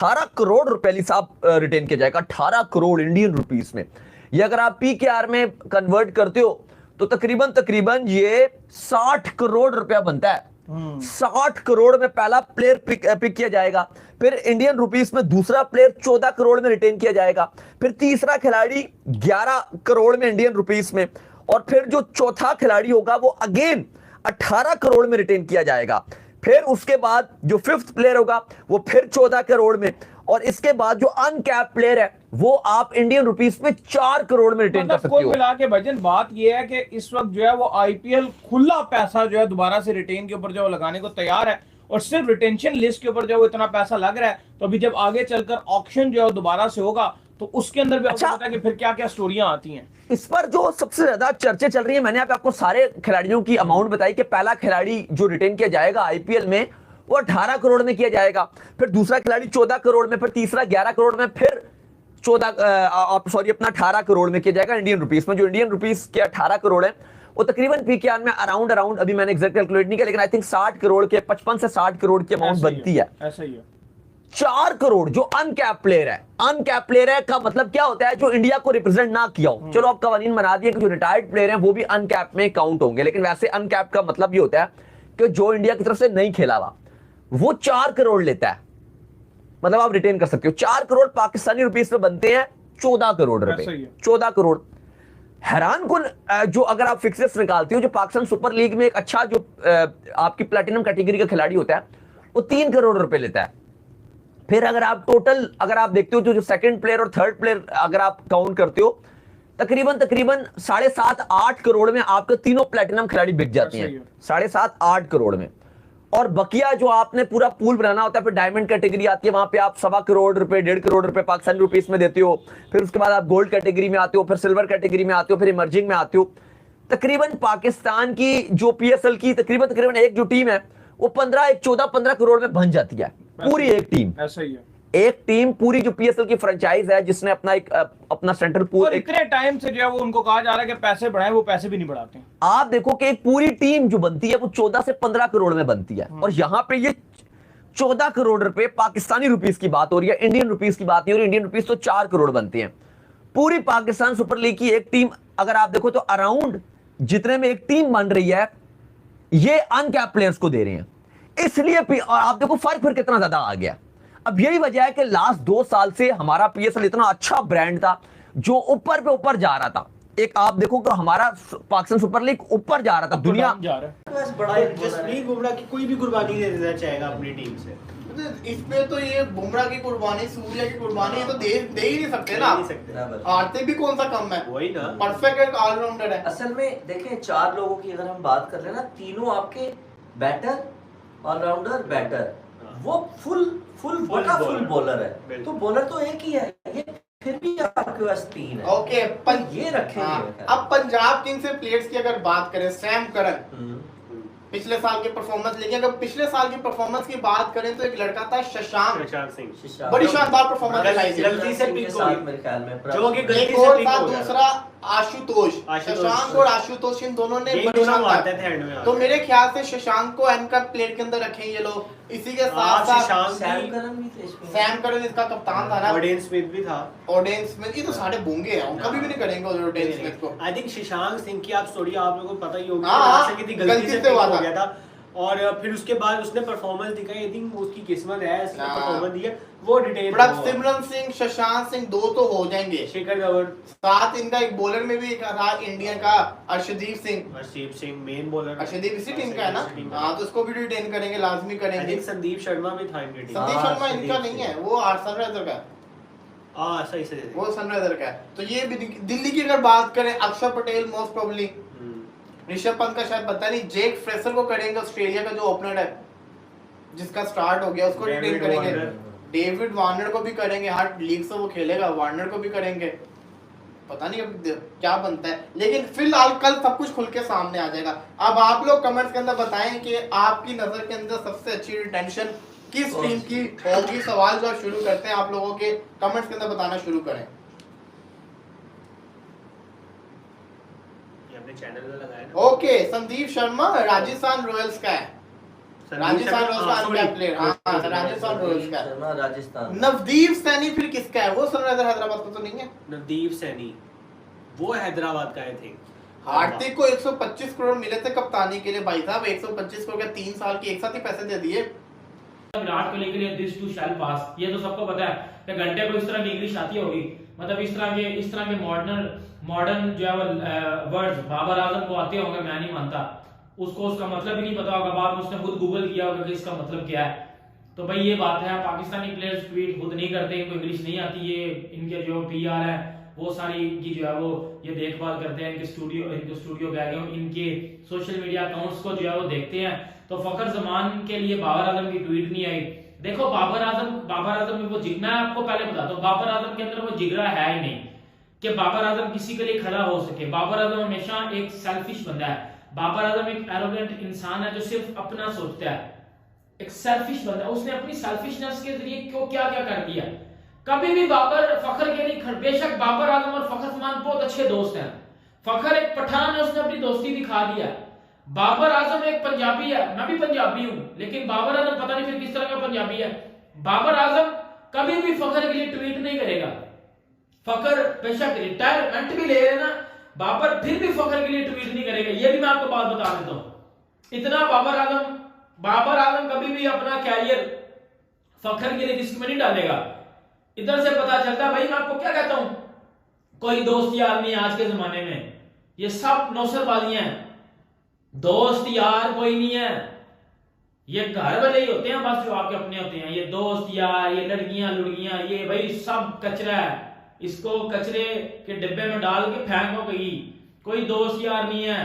18 करोड़ रुपए अली साहब रिटेन किया जाएगा, 18 करोड़ इंडियन रुपीस में। ये अगर आप पीकेआर में कन्वर्ट करते हो तो तकरीबन तकरीबन ये 60 करोड़ रुपया बनता है। 60 करोड़ में पहला प्लेयर पिक किया जाएगा, फिर इंडियन रुपीस में दूसरा प्लेयर 14 करोड़ में रिटेन किया जाएगा, फिर तीसरा खिलाड़ी 11 करोड़ में इंडियन रुपीस में, और फिर जो चौथा खिलाड़ी होगा वो अगेन 18 करोड़ में रिटेन किया जाएगा। फिर उसके बाद जो फिफ्थ प्लेयर होगा वो फिर 14 करोड़ में, और इसके बाद जो अनकैप प्लेयर है वो आप इंडियन रुपीस में 4 करोड़ में रिटेन कर सकते हो। कुल मिला के भजन बात ये है कि इस वक्त जो है वो आईपीएल खुला पैसा जो है दोबारा से रिटेन के ऊपर जो लगाने को तैयार है, और सिर्फ रिटेंशन लिस्ट के ऊपर जो वो इतना पैसा लग रहा है। तो अभी जब आगे चलकर ऑक्शन जो है दोबारा से होगा तो उसके अंदर भी अच्छा पता है कि फिर क्या क्या स्टोरियां आती हैं। इस पर जो सबसे ज्यादा चर्चे चल रही है, मैंने आपको सारे खिलाड़ियों की अमाउंट बताई कि पहला खिलाड़ी जो रिटेन किया जाएगा आईपीएल में वो 18 करोड़ में किया जाएगा, फिर दूसरा खिलाड़ी 14 करोड़ में, फिर तीसरा 11 करोड़ में, फिर 18 करोड़ में किया जाएगा इंडियन रुपीस में। जो इंडियन रुपीस के 18 करोड़ है वो तकरीबन पीकेआर में अराउंड अभी मैंने एग्जैक्ट कैलकुलेट नहीं किया, लेकिन आई थिंक 60 करोड़ के 55 से 60 करोड़ की अमाउंट बनती है। ऐसा ही है। 4 करोड़ जो अनकैप प्लेयर है, अनकैप प्लेयर है का मतलब क्या होता है, जो इंडिया को रिप्रेजेंट ना किया हो। चलो अब कवानीन बना दिए कि जो रिटायर्ड प्लेयर हैं वो भी अनकैप में काउंट होंगे, लेकिन वैसे अनकैप का मतलब ये होता है कि जो इंडिया की तरफ से नहीं खेला हुआ वो 4 करोड़ लेता है, मतलब आप रिटेन कर सकते हो। 4 करोड़ पाकिस्तानी रुपीस में बनते हैं 14 करोड़ रुपए, 14 करोड़। हैरान कुन जो अगर आप फिक्सेस निकालते हो, जो पाकिस्तान सुपर लीग में एक अच्छा जो आपकी प्लेटिनम कैटेगरी का खिलाड़ी होता है वो 3 करोड़ रुपए लेता है। फिर अगर आप टोटल अगर आप देखते हो जो सेकंड प्लेयर और थर्ड प्लेयर अगर आप काउंट करते हो, तकरीबन 7.5-8 करोड़ में आपके तीनों प्लेटिनम खिलाड़ी बिक जाते हैं, 7.5-8 करोड़ में। और बकिया जो आपने पूरा पूल बनाना होता है, फिर डायमंड कैटेगरी आती है, वहां पे आप 1.25 करोड़ रुपए 1.5 करोड़ रुपए पाकिस्तानी रुपीस में देते हो, फिर उसके बाद आप गोल्ड कैटेगरी में आते हो, फिर सिल्वर कैटेगरी में आते हो, फिर इमर्जिंग में आते हो। तकरीबन पाकिस्तान की जो पीएसएल की तकरीबन एक जो टीम है वो 14-15 करोड़ में बन जाती है, पूरी एक टीम। ऐसा ही है। एक टीम पूरी जो पीएसएल की फ्रेंचाइज है जिसने अपना सेंट्रल पूल, इतने टाइम से जो है वो उनको कहा जा रहा है कि पैसे बढ़ाएं, वो पैसे भी नहीं बढ़ाते हैं। आप देखो कि एक पूरी टीम जो बनती है वो 14 से 15 करोड़ में बनती है, और यहां पे ये 14 करोड़ रुपए पाकिस्तानी रुपीस की बात हो रही है, इंडियन रुपीस की बात नहीं हो रही। इंडियन रुपीस तो 4 करोड़ बनते हैं। पूरी पाकिस्तान सुपर लीग की एक टीम अगर आप देखो तो अराउंड जितने में एक टीम बन रही है ये अनकैप प्लेयर्स को दे रहे हैं, इसलिए आप देखो फर्क फिर कितना ज्यादा आ गया। अब यही वजह है कि लास्ट 2 साल से हमारा पीएसएल इतना अच्छा ब्रांड था जो ऊपर पे ऊपर जा रहा था। एक आप देखो कि हमारा पाकिस्तान सुपर लीग ऊपर जा रहा था, दुनिया जा रहा है। बस बड़ा जसप्रीत बुमराह की कोई भी कुर्बानी दे देना चाहेगा अपनी टीम से। इसमें तो ये बुमराह की कुर्बानी, सूर्या की कुर्बानी तो दे ही नहीं सकते ना। हारते भी कौन सा कम है, वही ना, परफेक्ट एक ऑलराउंडर है। असल में देखें 4 लोगों की अगर हम बात कर रहे हैं ना, तीनों आपके बैटर, ऑलराउंडर, बैटर, वो फुल बॉलर है। तो बॉलर तो एक ही है, ये फिर भी आपके पास 3 है। ओके ये रखेंगे। अब पंजाब किंग्स से प्लेयर्स की अगर बात करें, सैम करन पिछले साल की परफॉर्मेंस, लेकिन अगर पिछले साल की परफॉर्मेंस की बात करें तो एक लड़का था शशांक सिंह, बड़ी शानदार परफॉर्मेंस दिखाई थी, गलती से पिक हो गई मेरे ख्याल में, जो कि गलती एक से और पिक था हो गया। दूसरा आशुतोष, शशांक और आशुतोष इन दोनों ने बड़ी शानदार। तो मेरे ख्याल से शशांक को एनकर प्लेयर के अंदर रखें ये लोग। इसी के साथ साथ सैम करन इसका कप्तान था ना, ओडेन स्मिथ भी था। ओडेन स्मिथ, ये तो सारे बूंगे हैं, कभी भी नहीं करेंगे ओडेन स्मिथ को। आई थिंक शशांक सिंह की आप स्टोरी आप लोगों को पता ही होगी, गलती से पिक हो गया था, और फिर उसके बाद उसने परफॉर्मेंस दिखाई। आई थिंक उसकी किस्मत है, इसने परफॉर्मेंस दी है, वो रिटेन। सिमरन सिंह, शशांक सिंह 2 तो हो जाएंगे, शेखर धवन, साथ इनका एक बॉलर में भी एक था इंडिया का अर्शदीप सिंह मेन बॉलर। अर्शदीप इसी टीम का है ना, हाँ, तो उसको भी रिटेन करेंगे, लाजमी करेंगे। संदीप शर्मा भी था इनकी टीम। संदीप शर्मा इनका नहीं है, वो सनराइजर का है। सही से वो सनराइजर का है। तो ये दिल्ली की अगर बात करें, अक्षर पटेल मोस्ट प्रोबेबली, ऋषभ पंत का शायद पता नहीं, जेक फ्रेसर को करेंगे, ऑस्ट्रेलिया का जो ओपनर है जिसका स्टार्ट हो गया, उसको रिटेन करेंगे। डेविड वार्नर को भी करेंगे, हर लीग से वो खेलेगा, वार्नर को भी करेंगे। पता नहीं अब क्या बनता है, लेकिन फिलहाल कल सब कुछ खुल के सामने आ जाएगा। अब आप लोग कमेंट्स के अंदर बताएं कि आपकी नजर के अंदर सबसे अच्छी रिटेंशन किस टीम की होगी। सवाल जो शुरू करते हैं आप लोगों के कमेंट्स के अंदर बताना शुरू करें। चैनल में लगाया ना। ओके, संदीप शर्मा राजस्थान रॉयल्स का है। राजस्थान रॉयल्स का अनकैप्ड प्लेयर, हाँ राजस्थान रॉयल्स का। शर्मा राजस्थान। नवदीप सैनी फिर किसका है? वो सनराइजर हैदराबाद का तो नहीं है। नवदीप सैनी वो हैदराबाद का है थे। हार्दिक को 125 करोड़ मिले थे कप्तानी के लिए भाई साहब, 125 करोड़ के 3 साल के एक साथ ही पैसे दे दिए। विराट कोहली के लिए दिस टू शैल पास, ये तो सबको पता है कि घंटे को इस तरह की इंग्लिश आती होगी, मतलब इस तरह के मॉडर्न जो है वो वर्ड्स बाबर आजम को आते होंगे, मैं नहीं मानता। उसको उसका मतलब ही नहीं पता होगा, बाद में उसने खुद गूगल किया होगा कि इसका मतलब क्या है। तो भाई ये बात है, पाकिस्तानी प्लेयर्स ट्वीट खुद नहीं करते, इनको इंग्लिश नहीं आती, ये इनके जो पीआर है वो सारी की जो है वो ये देखभाल करते हैं, इनके स्टूडियो गए इनके सोशल मीडिया अकाउंट्स को जो है वो देखते हैं। तो फखर जमान के लिए बाबर आजम की ट्वीट नहीं आई। देखो बाबर आजम में वो जिगना है, आपको पहले बता दो बाबर आजम के अंदर वो जिगरा है ही नहीं कि बाबर आजम किसी के लिए खड़ा हो सके। बाबर आजम हमेशा एक सेल्फिश बंदा है, बाबर आजम एक एरोगेंट इंसान है जो सिर्फ अपना सोचता है, एक सेल्फिश बंदा है। उसने अपनी सेल्फिशनेस के जरिए क्यों क्या क्या कर दिया। कभी भी बाबर फखर के लिए बेशक बाबर आजम और फखर जमान बहुत अच्छे दोस्त हैं, फखर एक पठान है, उसने अपनी दोस्ती दिखा दिया। बाबर आजम एक पंजाबी है, मैं भी पंजाबी हूं, लेकिन बाबर आजम पता नहीं फिर किस तरह का पंजाबी है। बाबर आजम कभी भी फखर के लिए ट्वीट नहीं करेगा। फखर बेशक रिटायरमेंट भी ले लेना, बाबर फिर भी फखर के लिए ट्वीट नहीं करेगा, ये भी मैं आपको बात बता देता हूं। इतना बाबर आजम कभी भी अपना कैरियर फखर के लिए रिस्क में नहीं डालेगा। इधर से पता चलता है भाई, मैं आपको क्या कहता हूं, कोई दोस्त यार नहीं आज के जमाने में, ये सब नौसरबाजियां हैं, दोस्त यार कोई नहीं है, ये घर वाले ही होते हैं बस जो आपके अपने होते हैं। ये दोस्त यार, ये लड़कियां लुड़कियां, ये भाई सब कचरा है, इसको कचरे के डिब्बे में डाल के फेंको कहीं, कोई दोस्त यार नहीं है।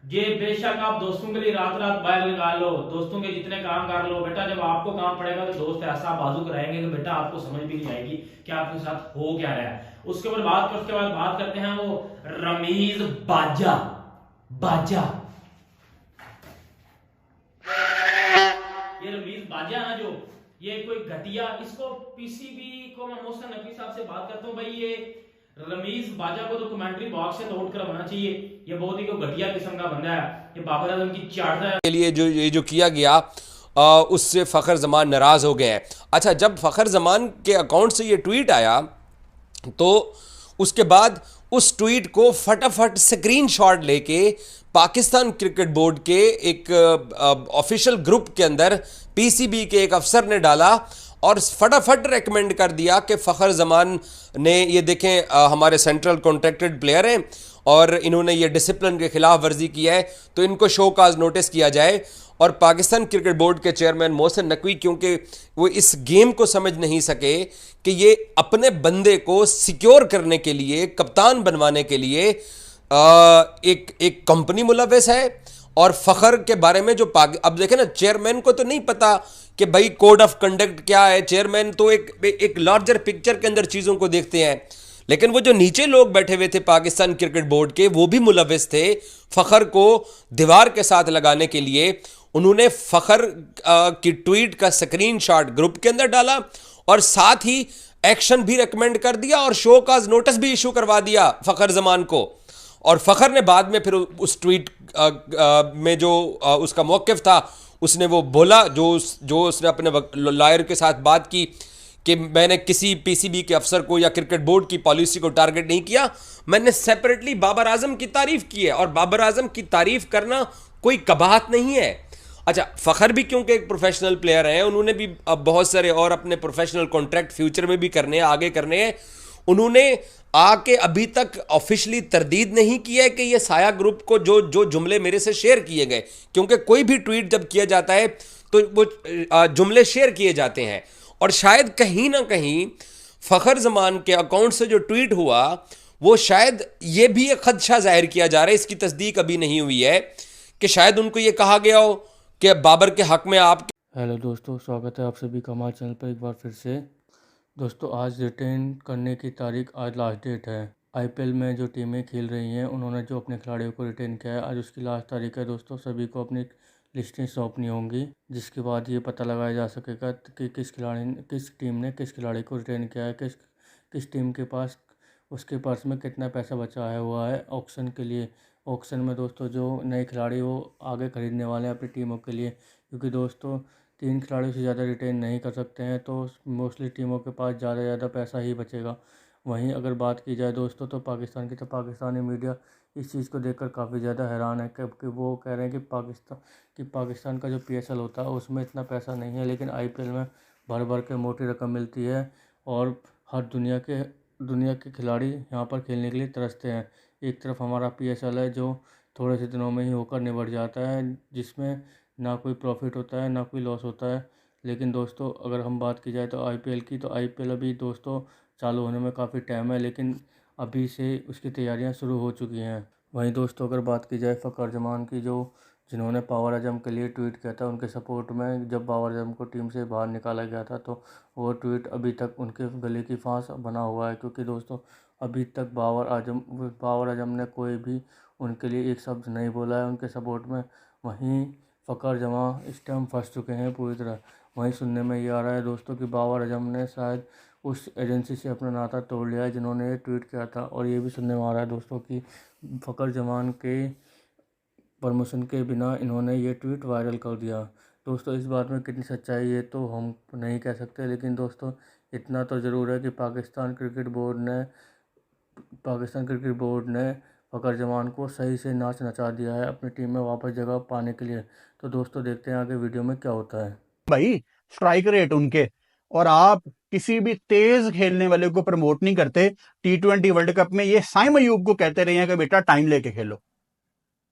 ये बेशक आप दोस्तों के लिए रात बाहर लगा लो, दोस्तों के जितने काम कर लो, बेटा जब आपको काम पड़ेगा तो दोस्त ऐसा बाजू कराएंगे कि बेटा आपको समझ भी नहीं आएगी कि आपके साथ हो क्या रहा है। उसके बाद बात करते हैं वो रमीज बाजा। ये रमीज बाजा ना जो ये कोई घटिया, इसको पीसीबी को मैं मोहसिन नकवी साहब से बात करता हूँ, भाई ये रमीज बाजा को तो कमेंट्री बॉक्स से नोट करवाना चाहिए, ये बहुत ही घटिया किस्म का बंदा है, ये बाबर आजम की चाटता है। के लिए जो किया गया उससे फ़खर ज़मान नाराज़ हो गए हैं। अच्छा, जब फ़खर ज़मान के अकाउंट से ये ट्वीट आया तो उसके बाद उस ट्वीट को फटाफट स्क्रीनशॉट लेके पाकिस्तान क्रिकेट बोर्ड के एक ऑफिशियल ग्रुप के अंदर पीसीबी के एक अफसर ने डाला और फटाफट रेकमेंड कर दिया कि फ़खर ज़मान ने ये देखें हमारे सेंट्रल कॉन्ट्रैक्टेड प्लेयर हैं और इन्होंने ये डिसिप्लिन के खिलाफ वर्जी किया है, तो इनको शो काज नोटिस किया जाए। और पाकिस्तान क्रिकेट बोर्ड के चेयरमैन मोहसिन नकवी, क्योंकि वो इस गेम को समझ नहीं सके कि ये अपने बंदे को सिक्योर करने के लिए, कप्तान बनवाने के लिए एक कंपनी मुलविस है। और फ़खर के बारे में जो अब देखें ना, चेयरमैन को तो नहीं पता कि भाई कोड ऑफ कंडक्ट क्या है, चेयरमैन तो एक लार्जर पिक्चर के अंदर चीज़ों को देखते हैं, लेकिन वो जो नीचे लोग बैठे हुए थे पाकिस्तान क्रिकेट बोर्ड के, वो भी मुलविस थे फ़खर को दीवार के साथ लगाने के लिए। उन्होंने फ़खर की ट्वीट का स्क्रीनशॉट ग्रुप के अंदर डाला और साथ ही एक्शन भी रेकमेंड कर दिया और शो काज नोटिस भी इशू करवा दिया फ़खर ज़मान को। और फ़खर ने बाद में फिर उस ट्वीट में जो उसका मौक़िफ़ था, उसने वो बोला, जो उसने अपने लॉयर के साथ बात की कि मैंने किसी पीसीबी के अफसर को या क्रिकेट बोर्ड की पॉलिसी को टारगेट नहीं किया, मैंने सेपरेटली बाबर आजम की तारीफ़ की है। और बाबर आजम की तारीफ़ करना कोई कबाहत नहीं है। अच्छा, फ़खर भी क्योंकि एक प्रोफेशनल प्लेयर हैं, उन्होंने भी अब बहुत सारे और अपने प्रोफेशनल कॉन्ट्रैक्ट फ्यूचर में भी करने हैं, आगे करने हैं। उन्होंने आके अभी तक ऑफिशियली तरदीद नहीं किया है कि ये साया ग्रुप को जो जुमले मेरे से शेयर किए गए, क्योंकि कोई भी ट्वीट जब किया जाता है तो वो जुमले शेयर किए जाते हैं। और शायद कहीं ना कहीं फ़खर ज़मान के अकाउंट से जो ट्वीट हुआ, वो शायद ये भी एक खदशा जाहिर किया जा रहा है, इसकी तस्दीक अभी नहीं हुई है, कि शायद उनको ये कहा गया हो कि बाबर के हक़ में आप। हेलो दोस्तों, स्वागत है आप सभी का हमारे चैनल पर एक बार फिर से। दोस्तों, आज रिटेन करने की तारीख, आज लास्ट डेट है। आईपीएल में जो टीमें खेल रही हैं, उन्होंने जो अपने खिलाड़ियों को रिटेन किया है, आज उसकी लास्ट तारीख है। दोस्तों, सभी को अपनी लिस्टें सौंपनी होंगी, जिसके बाद ये पता लगाया जा सकेगा कि किस टीम ने किस खिलाड़ी को रिटेन किया है, किस टीम के पास उसके पर्स में कितना पैसा बचाया हुआ है ऑक्शन के लिए। ऑक्शन में दोस्तों जो नए खिलाड़ी वो आगे खरीदने वाले हैं अपनी टीमों के लिए, क्योंकि दोस्तों 3 खिलाड़ियों से ज़्यादा रिटेन नहीं कर सकते हैं, तो मोस्टली टीमों के पास ज़्यादा पैसा ही बचेगा। वहीं अगर बात की जाए दोस्तों, तो पाकिस्तान की, तो पाकिस्तानी मीडिया इस चीज़ को देखकर काफ़ी ज़्यादा हैरान है, क्योंकि वो कह रहे हैं कि पाकिस्तान का जो PSL होता है उसमें इतना पैसा नहीं है, लेकिन IPL में भर भर के मोटी रकम मिलती है और हर दुनिया के खिलाड़ी यहाँ पर खेलने के लिए तरसते हैं। एक तरफ हमारा PSL है जो थोड़े से दिनों में ही होकर निबट जाता है, जिसमें ना कोई प्रॉफिट होता है ना कोई लॉस होता है। लेकिन दोस्तों अगर हम बात की जाए तो IPL की, तो IPL अभी दोस्तों चालू होने में काफ़ी टाइम है, लेकिन अभी से उसकी तैयारियां शुरू हो चुकी हैं। वहीं दोस्तों अगर बात की जाए फ़खर जमान की, जिन्होंने बाबर आजम के लिए ट्वीट किया था उनके सपोर्ट में, जब बाबर आजम को टीम से बाहर निकाला गया था, तो वो ट्वीट अभी तक उनके गले की फांस बना हुआ है, क्योंकि दोस्तों अभी तक बाबर आजम ने कोई भी उनके लिए एक शब्द नहीं बोला है उनके सपोर्ट में। वहीं फ़खर जमान इस टाइम फंस चुके हैं पूरी तरह। वहीं सुनने में ये आ रहा है दोस्तों कि बाबर आजम ने शायद उस एजेंसी से अपना नाता तोड़ लिया है जिन्होंने ये ट्वीट किया था, और ये भी सुनने में आ रहा है दोस्तों कि फ़खर जमान के परमिशन के बिना इन्होंने ये ट्वीट वायरल कर दिया। दोस्तों इस बात में कितनी सच्चाई है तो हम नहीं कह सकते, लेकिन दोस्तों इतना तो ज़रूर है कि पाकिस्तान क्रिकेट बोर्ड ने फ़खर जमान को सही से नाच नचा दिया है अपनी टीम में वापस जगह पाने के लिए। तो दोस्तों देखते हैं आगे वीडियो में क्या होता है। भाई स्ट्राइक रेट उनके, और आप किसी भी तेज खेलने वाले को प्रमोट नहीं करते। T20 वर्ल्ड कप में ये साइम अयूब को कहते रहे हैं कि बेटा टाइम लेके खेलो,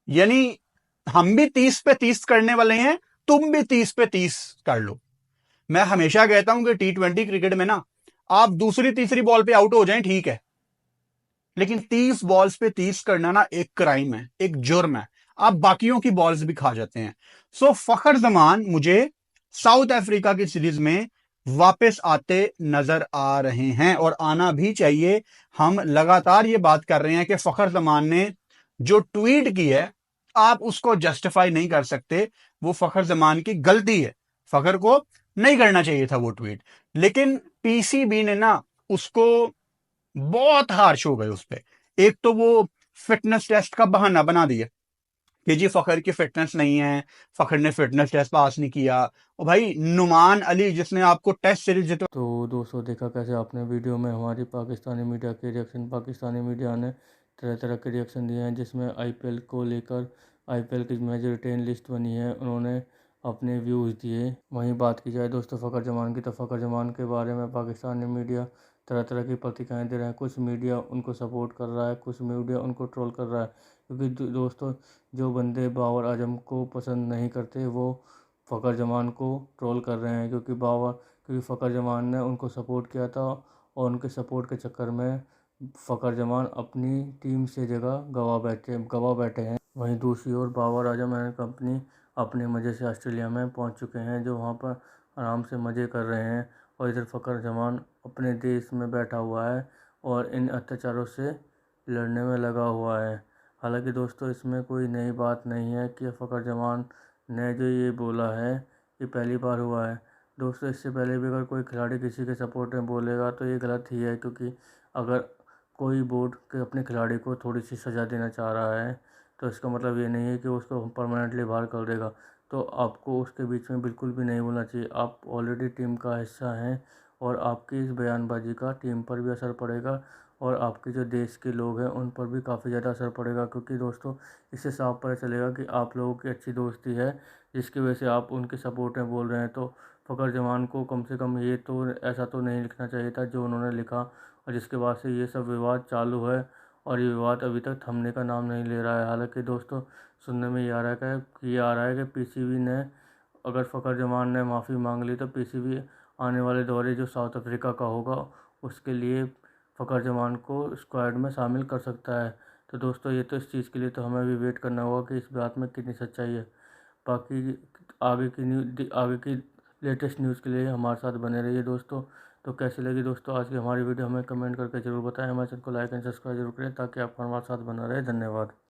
यानी हम भी 30 पे 30 करने वाले हैं, तुम भी 30 पे 30 कर लो। मैं हमेशा कहता हूं कि T20 क्रिकेट में ना आप दूसरी तीसरी बॉल पे आउट हो जाएं ठीक है, लेकिन 30 बॉल्स पे 30 करना ना एक क्राइम है, एक जुर्म है। आप बाकियों की बॉल्स भी खा जाते हैं। सो फ़खर जमान मुझे साउथ अफ्रीका की सीरीज में वापस आते नजर आ रहे हैं, और आना भी चाहिए। हम लगातार ये बात कर रहे हैं कि फ़खर जमान ने जो ट्वीट की है आप उसको जस्टिफाई नहीं कर सकते, वो फ़खर जमान की गलती है। फ़खर को नहीं करना चाहिए था वो ट्वीट, लेकिन PCB ने ना उसको बहुत हार्श हो गए उस पर। एक तो वो फिटनेस टेस्ट का बहाना बना दिया कि जी फ़खर की फिटनेस नहीं है, फ़खर ने फिटनेस टेस्ट पास नहीं किया। और भाई नुमान अली जिसने आपको टेस्ट सीरीज जितवा, तो दोस्तों देखा कैसे आपने वीडियो में हमारी पाकिस्तानी मीडिया के रिएक्शन। पाकिस्तानी मीडिया ने तरह तरह के रिएक्शन दिए हैं, जिसमें IPL को लेकर IPL की मेजर रिटेन लिस्ट बनी है, उन्होंने अपने व्यूज़ दिए। वहीं बात की जाए दोस्तों फ़खर जमान की, तो फ़खर जमान के बारे में पाकिस्तानी मीडिया तरह तरह की प्रतिक्रियाएँ दे रहे हैं। कुछ मीडिया उनको सपोर्ट कर रहा है, कुछ मीडिया उनको ट्रोल कर रहा है, क्योंकि दोस्तों जो बंदे बाबर आजम को पसंद नहीं करते वो फ़खर जमान को ट्रोल कर रहे हैं, क्योंकि फ़खर जमान ने उनको सपोर्ट किया था, और उनके सपोर्ट के चक्कर में फ़खर जमान अपनी टीम से जगह गवा बैठे हैं। वहीं दूसरी ओर बाबर आजम एंड कंपनी अपने मज़े से ऑस्ट्रेलिया में पहुंच चुके हैं, जो वहां पर आराम से मज़े कर रहे हैं, और इधर फ़खर जमान अपने देश में बैठा हुआ है और इन अत्याचारों से लड़ने में लगा हुआ है। हालांकि दोस्तों इसमें कोई नई बात नहीं है कि फ़खर जमान ने जो ये बोला है ये पहली बार हुआ है। दोस्तों इससे पहले भी अगर कोई खिलाड़ी किसी के सपोर्ट में बोलेगा तो ये गलत ही है, क्योंकि अगर कोई बोर्ड के अपने खिलाड़ी को थोड़ी सी सज़ा देना चाह रहा है तो इसका मतलब ये नहीं है कि उसको परमानेंटली बाहर कर देगा। तो आपको उसके बीच में बिल्कुल भी नहीं बोलना चाहिए। आप ऑलरेडी टीम का हिस्सा हैं, और आपकी इस बयानबाजी का टीम पर भी असर पड़ेगा, और आपके जो देश के लोग हैं उन पर भी काफ़ी ज़्यादा असर पड़ेगा, क्योंकि दोस्तों इससे साफ पता चलेगा कि आप लोगों की अच्छी दोस्ती है, जिसकी वजह से आप उनके सपोर्ट में बोल रहे हैं। तो फ़खर जमान को कम से कम ये तो ऐसा तो नहीं लिखना चाहिए था जो उन्होंने लिखा, और जिसके बाद से ये सब विवाद चालू है, और ये विवाद अभी तक थमने का नाम नहीं ले रहा है। हालांकि दोस्तों सुनने में ये आ रहा है कि PCB ने, अगर फ़खर जमान ने माफ़ी मांग ली, तो PCB आने वाले दौरे जो साउथ अफ्रीका का होगा उसके लिए फ़खर जमान को स्क्वाड में शामिल कर सकता है। तो दोस्तों ये तो इस चीज़ के लिए तो हमें भी वेट करना होगा कि इस बात में कितनी सच्चाई है। बाकी आगे की लेटेस्ट न्यूज़ के लिए हमारे साथ बने रहिए दोस्तों। तो कैसी लगी दोस्तों आज की हमारी वीडियो, हमें कमेंट करके ज़रूर बताएं। हमारे चैनल को लाइक एंड सब्सक्राइब जरूर करें, ताकि आप हमारे साथ बना रहे। धन्यवाद।